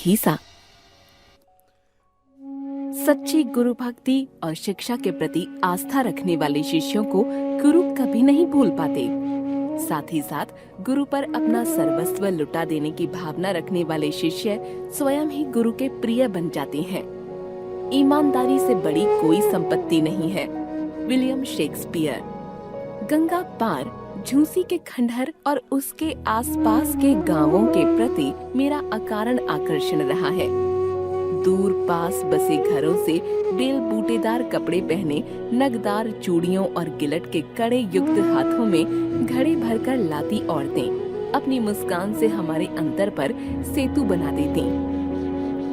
घीसा। सच्ची गुरु भक्ति और शिक्षा के प्रति आस्था रखने वाले शिष्यों को गुरु कभी नहीं भूल पाते। साथ ही साथ गुरु पर अपना सर्वस्व लुटा देने की भावना रखने वाले शिष्य स्वयं ही गुरु के प्रिय बन जाते हैं। ईमानदारी से बड़ी कोई संपत्ति नहीं है। William Shakespeare. गंगा पार झूसी के खंडहर और उसके आसपास के गांवों के प्रति मेरा अकारण आकर्षण रहा है। दूर पास बसे घरों से बेल बूटेदार कपड़े पहने, नगदार चूड़ियों और गिलट के कड़े युक्त हाथों में घड़े भरकर लाती औरतें अपनी मुस्कान से हमारे अंतर पर सेतु बना देती।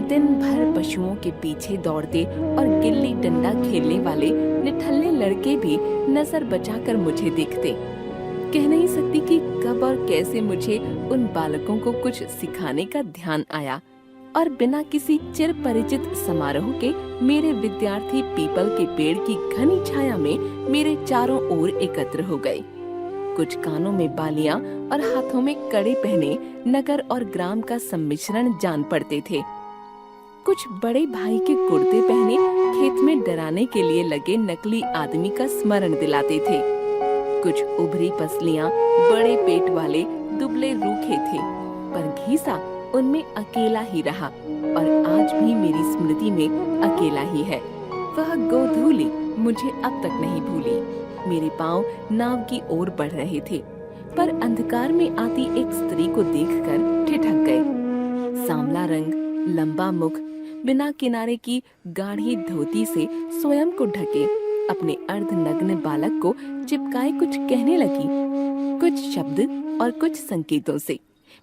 दिन भर पशुओं के पीछे दौड़ते और गिल्ली डंडा खेलने वाले निठल्ले लड़के भी नजर बचाकर मुझे देखते। कह नहीं सकती कि कब और कैसे मुझे उन बालकों को कुछ सिखाने का ध्यान आया और बिना किसी चिर परिचित समारोह के मेरे विद्यार्थी पीपल के पेड़ की घनी छाया में मेरे चारों ओर एकत्र हो गए। कुछ कानों में बालियां और हाथों में कड़े पहने नगर और ग्राम का सम्मिश्रण जान पड़ते थे। कुछ बड़े भाई के कुर्ते पहने खेत में डराने के लिए लगे नकली आदमी का स्मरण दिलाते थे। कुछ उभरी पसलियां बड़े पेट वाले दुबले रूखे थे, पर घीसा उनमें अकेला ही रहा और आज भी मेरी स्मृति में अकेला ही है। वह गोधूली मुझे अब तक नहीं भूली। मेरे पांव नाव की ओर बढ़ रहे थे, पर अंधकार में आती एक स्त्री को देखकर ठिठक गए। सांवला रंग, लंबा मुख, बिना किनारे की गाढ़ी धोती से स्वयं को ढके अपने अर्धनग्न बालक को चिपकाए कुछ कहने लगी, कुछ शब्द और कुछ संकेतों से।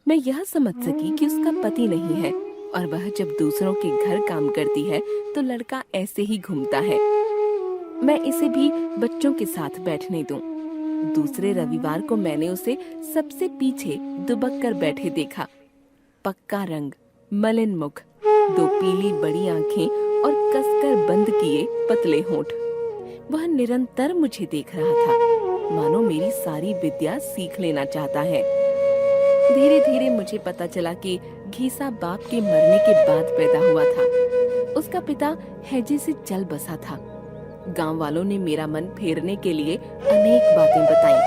मैं यह समझ सकी कि उसका पति नहीं है और वह जब दूसरों के घर काम करती है तो लड़का ऐसे ही घूमता है। मैं इसे भी बच्चों के साथ बैठने दूं। दूसरे रविवार को मैंने उसे सबसे पीछे दुबक कर बैठे देखा। पक्का रंग, मलिन मुख, दो पीली बड़ी आंखें और कसकर बंद किए पतले होंठ। वह निरंतर मुझे देख रहा था, मानो मेरी सारी विद्या सीख लेना चाहता है। धीरे धीरे मुझे पता चला कि घीसा बाप के मरने के बाद पैदा हुआ था। उसका पिता हैजे से चल बसा था। गांव वालों ने मेरा मन फेरने के लिए अनेक बातें बताई,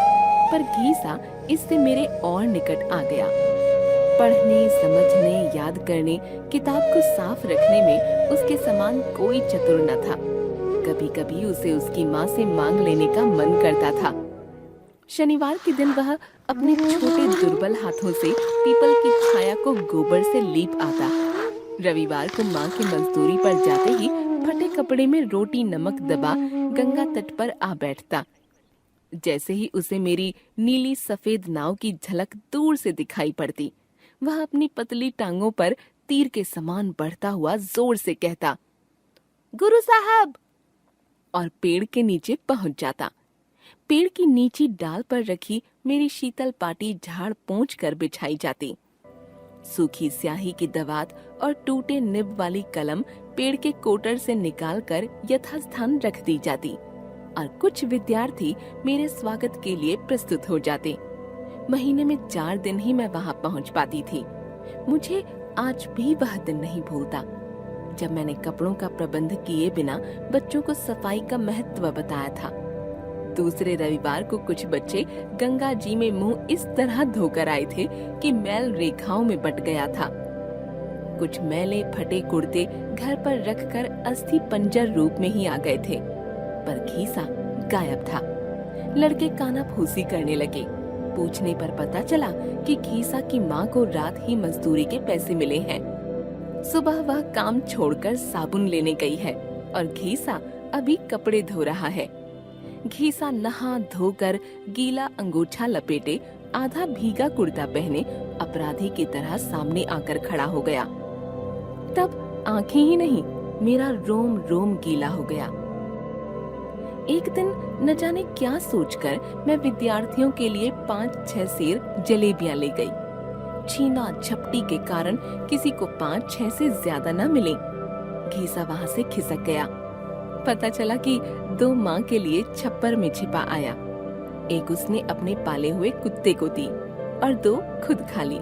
पर घीसा इससे मेरे और निकट आ गया। पढ़ने, समझने, याद करने, किताब को साफ रखने में उसके समान कोई चतुर न था। कभी कभी उसे उसकी माँ से मांग लेने का मन करता था। शनिवार के दिन वह अपने छोटे दुर्बल हाथों से पीपल की छाया को गोबर से लीप आता। रविवार को माँ की मजदूरी पर जाते ही फटे कपड़े में रोटी नमक दबा गंगा तट पर आ बैठता। जैसे ही उसे मेरी नीली सफेद नाव की झलक दूर से दिखाई पड़ती, वह अपनी पतली टांगों पर तीर के समान बढ़ता हुआ जोर से कहता, गुरु साहब, और पेड़ के नीचे पहुंच जाता। पेड़ की नीची डाल पर रखी मेरी शीतल पाटी झाड़ पोंछ कर बिछाई जाती। सूखी स्याही की दवात और टूटे निब वाली कलम पेड़ के कोटर से निकालकर यथास्थान रख दी जाती और कुछ विद्यार्थी मेरे स्वागत के लिए प्रस्तुत हो जाते। महीने में 4 दिन ही मैं वहां पहुंच पाती थी। मुझे आज भी वह दिन नहीं भूलता जब मैंने कपड़ों का प्रबंध किए बिना बच्चों को सफाई का महत्व बताया था। दूसरे रविवार को कुछ बच्चे गंगा जी में मुंह इस तरह धोकर आए थे कि मैल रेखाओं में बट गया था। कुछ मैले फटे कुर्ते घर पर रखकर अस्थि पंजर रूप में ही आ गए थे, पर घीसा गायब था। लड़के कानाफूसी करने लगे। पूछने पर पता चला कि घीसा की माँ को रात ही मजदूरी के पैसे मिले हैं। सुबह वह काम छोड़कर साबुन लेने गई है और घीसा अभी कपड़े धो रहा है। घीसा नहा धोकर गीला अंगोछा लपेटे आधा भीगा कुर्ता पहने अपराधी की तरह सामने आकर खड़ा हो गया। तब आंखें ही नहीं, मेरा रोम रोम गीला हो गया। एक दिन न जाने क्या सोचकर मैं विद्यार्थियों के लिए 5-6 सेर जलेबियां ले गई। छीना झपटी के कारण किसी को 5-6 से ज्यादा न मिले। घीसा वहां से खिसक गया। पता चला कि 2 माँ के लिए छप्पर में छिपा आया। एक उसने अपने पाले हुए कुत्ते को दी और 2 खुद खा ली।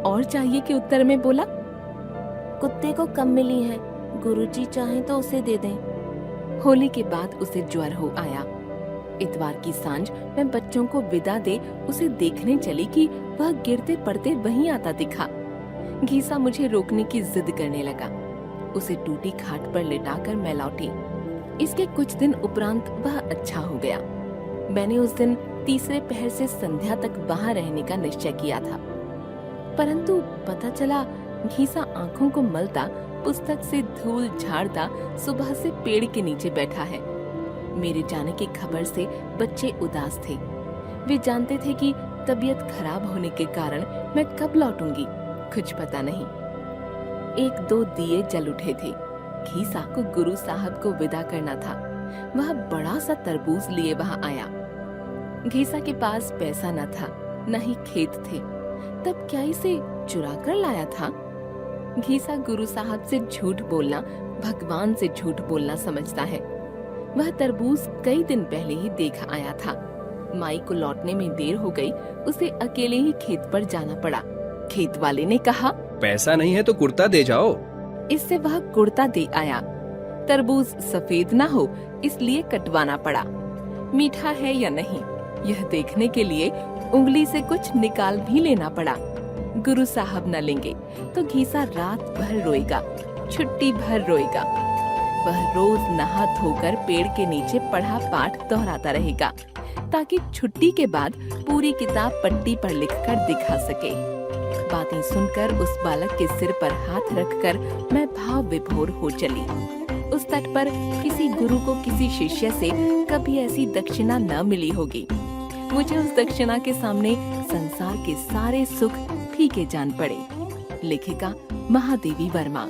और चाहिए के उत्तर में बोला, कुत्ते को कम मिली हैं, गुरुजी चाहें तो उसे दे दें। होली के बाद उसे ज्वर हो आया। इतवार की सांझ मैं बच्चों को विदा दे उसे देखने चली कि वह गिरते पड़ते वहीं आता दिखा। घीसा मुझे रोकने की जिद करने लगा। उसे टूटी खाट पर लिटाकर मैं लौटी। इसके कुछ दिन उपरांत वह अच्छा हो गया। मैंने उस दिन तीसरे पहर से संध्या तक वहां रहने का निश्चय किया था, परंतु पता चला घीसा आंखों को मलता, पुस्तक से धूल झाड़ता सुबह से पेड़ के नीचे बैठा है। मेरे जाने की खबर से बच्चे उदास थे। वे जानते थे कि तबीयत खराब होने के कारण मैं कब लौटूंगी कुछ पता नहीं। 1-2 दिए जल उठे थे। घीसा को गुरु साहब को विदा करना था। वह बड़ा सा तरबूज लिए वहां आया। घीसा के पास पैसा न था, न ही खेत थे, तब क्या इसे चुरा कर लाया था? घीसा गुरु साहब से झूठ बोलना भगवान से झूठ बोलना समझता है। वह तरबूज कई दिन पहले ही देख आया था। माई को लौटने में देर हो गई, उसे अकेले ही खेत पर जाना पड़ा। खेत वाले ने कहा, पैसा नहीं है तो कुर्ता दे जाओ। इससे वह कुर्ता दे आया। तरबूज सफेद ना हो इसलिए कटवाना पड़ा। मीठा है या नहीं यह देखने के लिए उंगली से कुछ निकाल भी लेना पड़ा। गुरु साहब न लेंगे तो घीसा रात भर रोएगा, छुट्टी भर रोएगा। वह रोज नहा धोकर पेड़ के नीचे पढ़ा पाठ दोहराता रहेगा, ताकि छुट्टी के बाद पूरी किताब पट्टी पर लिखकर दिखा सके। बातें सुनकर उस बालक के सिर पर हाथ रखकर मैं भाव विभोर हो चली। उस तट पर किसी गुरु को किसी शिष्य से कभी ऐसी दक्षिणा न मिली होगी। मुझे उस दक्षिणा के सामने संसार के सारे सुख फीके जान पड़े। लेखिका महादेवी वर्मा।